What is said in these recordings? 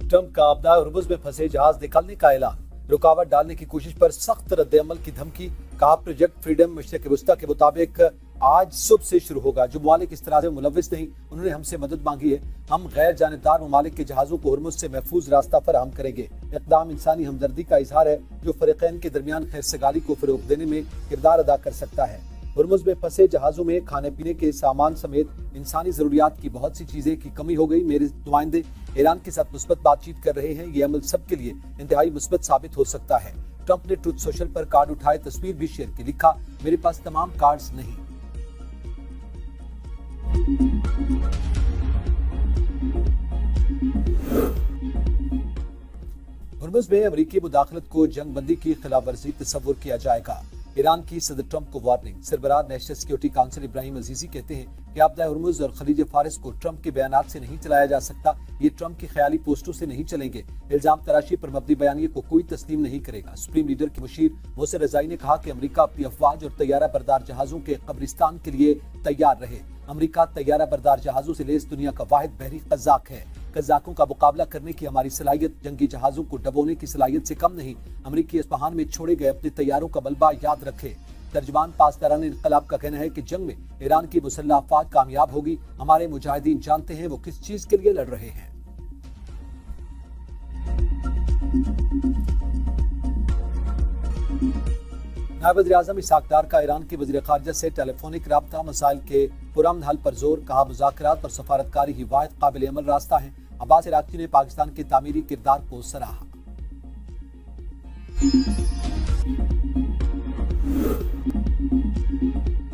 Trump का अपना Hormuz में फंसे जहाज निकालने का ऐलान, रुकावट डालने की कोशिश पर सख्त रद्द-ए-अमल की धमकी। कहा प्रोजेक्ट फ्रीडम मशरक़ वस्ता के मुताबिक आज सुबह से शुरू होगा। जो ममालिक इस तरह से मुलव्विस नहीं, उन्होंने हमसे मदद मांगी है। हम गैर जानिबदार ममालिक के जहाज़ों को हुर्मुज़ से महफूज रास्ता फराहम करेंगे। इक़दाम इंसानी हमदर्दी का इजहार है जो फ़रीक़ैन के दरमियान खैरसगाली को फ़रोग़ देने में किरदार अदा कर सकता है। हुर्मुज़ में फंसे जहाज़ों में खाने पीने के सामान समेत इंसानी ज़रूरियात की बहुत सी चीज़ें की कमी हो गई। मेरे नुमाइंदे ईरान के साथ मुस्बत बातचीत कर रहे हैं। ये अमल सबके लिए इंतहाई मुस्बत साबित हो सकता है। ट्रंप ने ट्रुथ सोशल पर कार्ड उठाए तस्वीर भी शेयर की, लिखा मेरे पास तमाम कार्ड्स नहीं। हुर्मुज़ में अमरीकी मुदाखलत को जंग बंदी की खिलाफ वर्जी तस्वुर किया जाएगा। ईरान की सदर ट्रंप को वार्निंग। सरबराह national security council Ibrahim Azizi कहते हैं कि आपदा हुर्मुज़ और खलीज फारिस को ट्रंप के बयानात से नहीं चलाया जा सकता। ये ट्रंप की ख्याली पोस्टों से नहीं चलेंगे। इल्जाम तराशी पर मबनी बयानिए को कोई तस्लीम नहीं करेगा। सुप्रीम लीडर के मुशीर मोहसिन रज़ाई ने कहा कि अमरीका अपनी अफवाज और तैयारा बरदार जहाजों के कब्रिस्तान के लिए तैयार रहे। अमरीका तैयारा बरदार जहाजों से लैस दुनिया का वाहिद बहरी कज़ाक है। कज़ाकों का मुकाबला करने की हमारी सलाहियत जंगी जहाजों को डबोने की सलाहियत से कम नहीं। अमरीकी इस्फहान में छोड़े गए अपने तैयारों का मलबा याद रखे। तर्जमान पासदारान इनकलाब का कहना है कि जंग में ईरान की मुसल्लह अफवाज कामयाब होगी। हमारे मुजाहिदीन जानते हैं वो किस चीज के लिए लड़ रहे हैं। नायब वज़ीर-ए-आज़म इसहाक़ डार का ईरान के वज़ीर ख़ारिजा से टेलीफोनिक राब्ता, मसाइल के पुरअमन हल पर जोर। कहा मुज़ाकरात और सफारतकारी ही वाहिद काबिल अमल रास्ता है। अब्बास इराक़ची ने पाकिस्तान के तामीरी किरदार को सराहा।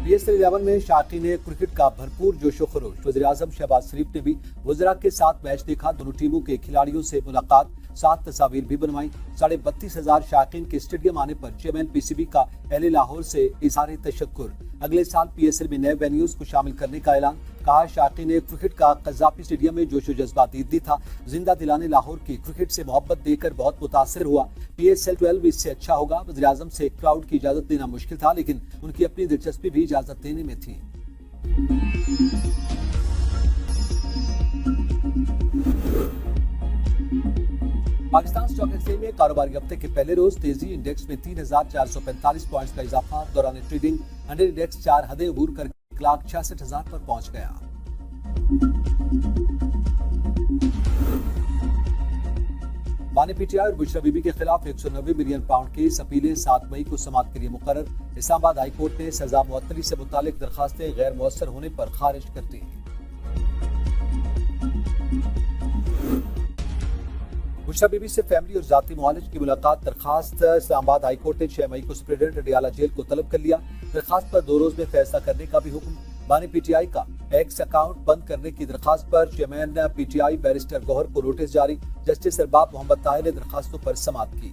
PSL 11 में शाकीन क्रिकेट का भरपूर जोशो खरोश। वज़ीर-ए-आज़म शहबाज शरीफ ने भी वज़रा के साथ मैच देखा। दोनों टीमों के खिलाड़ियों से मुलाकात, 7 तस्वीर भी बनवाई। 32,500 शाकीन के स्टेडियम आने पर चेयरमैन PCB का अहले लाहौर से इज़हार तशक्कुर। अगले साल PSL में नए वेन्यूज को शामिल करने का ऐलान। कहा शाकीन क्रिकेट का कज़ाफी स्टेडियम में जोशो जज्बा दीदी था। जिंदा दिलाने लाहौर की क्रिकेट से मोहब्बत देकर बहुत मुतासिर हुआ। PSL 12 इससे अच्छा होगा। वज़ीर-ए-आज़म से क्राउड की इजाजत देना मुश्किल था, लेकिन उनकी अपनी दिलचस्पी भी इजाजत देने में थी। पाकिस्तान स्टॉक एक्सचेंज में कारोबारी हफ्ते के पहले रोज तेजी। इंडेक्स में 3,445 पॉइंट्स का इजाफा। दौरान ट्रेडिंग 100 इंडेक्स 4 हदें अबूर कर 1,66,000 पर पहुंच गया। बानी PTI और बुशरा बीबी के खिलाफ 190 मिलियन पाउंड केस। अपीलें 7 मई को समाअत के लिए मुकर्रर। इस्लामाबाद हाई कोर्ट ने सजा मुअत्तली से मुतालिक दरखास्तें गैर मुअस्सर होने पर खारिज कर दी। बुशरा बीबी से फैमिली और जाती मुआलिज की मुलाकात। दरखास्त इस्लामाबाद हाई कोर्ट ने 6 मई को सुप्रीटेंडेंट अडियाला जेल को तलब कर लिया। दरखास्त पर 2 रोज में फैसला करने का भी हुक्म। बानी PTI का एक्स अकाउंट बंद करने की दरखास्त पर चेयरमैन PTI बैरिस्टर गौहर को नोटिस जारी। जस्टिस अरबाब मोहम्मद ताहिर ने दरखास्तों पर समाअत की।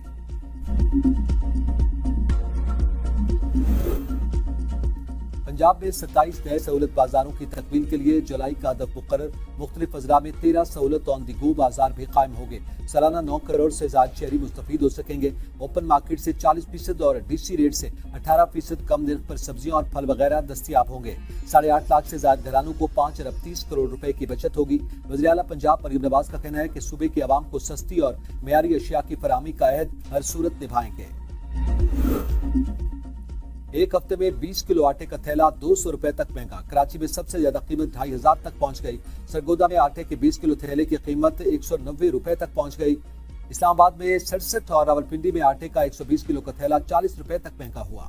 पंजाब में 27 नए सहूलत बाजारों की तकमील के लिए जुलाई का हदफ मुकर्रर। मुख्तलिफ अजला में 13 सहूलत ऑन दी गो बाजार भी कायम होंगे। सालाना 9 करोड़ से ज्यादा शहरी मुस्तफीद हो सकेंगे। ओपन मार्केट से 40% और DC रेट से 18% कम निर्ख पर सब्जियां और फल वगैरह दस्तियाब होंगे। 8.5 लाख से ज्यादा घरानों को 5 अरब 30 करोड़ रुपए की बचत होगी। वज़ीर आला पंजाब मरीम नवाज का कहना है कि सूबे के अवाम को सस्ती और मेयारी अशिया की फराहमी का अहद हर सूरत निभाएंगे। एक हफ्ते में 20 किलो आटे का थैला 200 रुपए तक महंगा। कराची में सबसे ज्यादा कीमत 2,500 तक पहुंच गई। सरगोदा में आटे के 20 किलो थैले की कीमत 190 रुपए तक पहुंच गई। इस्लामाबाद में 67 और रावलपिंडी में आटे का 120 किलो का थैला 40 रुपए तक महंगा हुआ।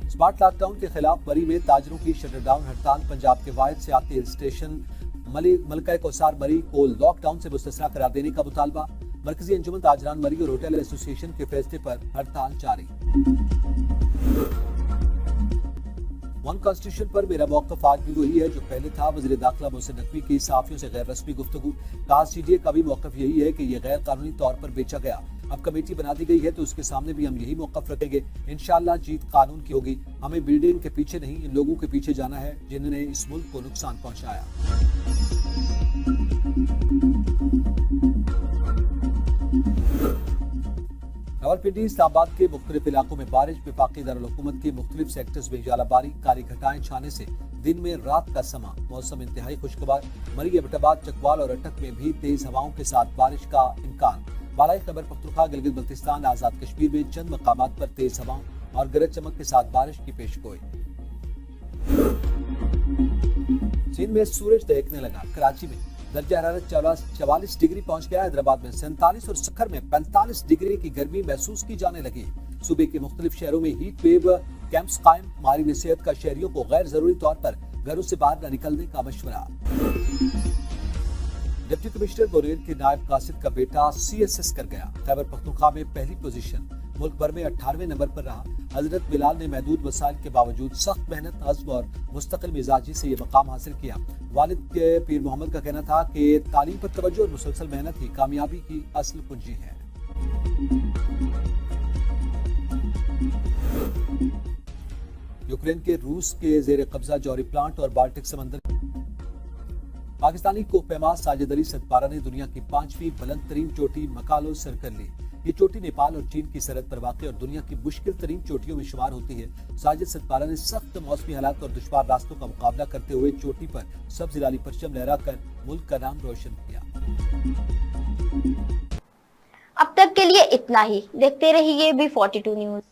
स्मार्ट लॉकडाउन के खिलाफ मरी में ताजरों की शटरडाउन हड़ताल। पंजाब के वाहिद सियाती हिल स्टेशन मलका कौसार मरी को लॉकडाउन से मुस्तस्ना करार देने का मुतालबा। मरकजी अंजुमन ताजरान मरी और होटल एसोसिएशन के फैसले पर हड़ताल जारी। वन कॉन्स्टिट्यूशन पर मेरा मौक़िफ़ आज भी वही है जो पहले था। वज़ीर दाखिला मोहसिन नकवी की सहाफ़ियों से गैर रस्मी गुफ्तगू। कहा CDA का भी मौक़िफ़ यही है कि यह गैर कानूनी तौर पर बेचा गया। अब कमेटी बना दी गई है तो उसके सामने भी हम यही मौक़िफ़ रखेंगे। इंशाअल्लाह जीत कानून की होगी। हमें बिल्डिंग के पीछे नहीं, इन लोगों के पीछे जाना है जिन्होंने इस मुल्क को नुकसान पहुँचाया। रावलपिंडी इस्लामाबाद के मुख्तलिफ इलाकों में बारिश। वफाकी दारुल-हुकूमत के मुख्तलिफ सेक्टर्स में जालाबारी, काली घटाएं छाने से दिन में रात का समा। मौसम इंतहाई खुशगवार। मरी, एबटाबाद, चकवाल और अटक में भी तेज हवाओं के साथ बारिश का इम्कान। बालाई खैबर पख्तूनख्वा, गिलगित बल्तिस्तान, आजाद कश्मीर में चंद मकामात पर तेज हवाओं और गरज चमक के साथ बारिश की पेशगोई। चीन में सूरज दहकने लगा। कराची में दर्जा हरारत 44 डिग्री पहुंच गया। हैदराबाद में 47 और सखर में 45 डिग्री की गर्मी महसूस की जाने लगी। सूबे के मुख्तलिफ शहरों में हीट वेव कैंप्स कायम। माहिरीन सेहत का शहरियों को गैर जरूरी तौर पर घरों से बाहर न निकलने का मशवरा। डिप्टी कमिश्नर बोरेल के नायब कासिद का बेटा CSS कर गया। खैबर पख्तूनख्वा में पहली पोजीशन। मुल्क भर में 18वें नंबर पर रहा। हजरत बिलाल ने महदूद वसाइल के बावजूद सख्त मेहनत, अज़्म और मुस्तकिल मिजाजी से ये मकाम हासिल किया। वालिद के पीर मोहम्मद का कहना था कि तालीम पर तवज्जो और मुसलसल मेहनत ही कामयाबी की असल कुंजी है। यूक्रेन के रूस के जेर कब्जा जौहरी प्लांट और बाल्टिक समंदर। पाकिस्तानी कोहपेमा साजिद अली सतपारा ने दुनिया की 5वीं बुलंद तरीन चोटी मकालो सर कर ली। ये चोटी नेपाल और चीन की सरहद पर वाक़ और दुनिया की मुश्किल तरीन चोटियों में शुमार होती है। साजिद सतपारा ने सख्त मौसमी हालात और दुश्वार रास्तों का मुकाबला करते हुए चोटी पर सब्ज़ लाली परचम लहराकर मुल्क का नाम रोशन किया। अब तक के लिए इतना ही। देखते रहिए B42 न्यूज़।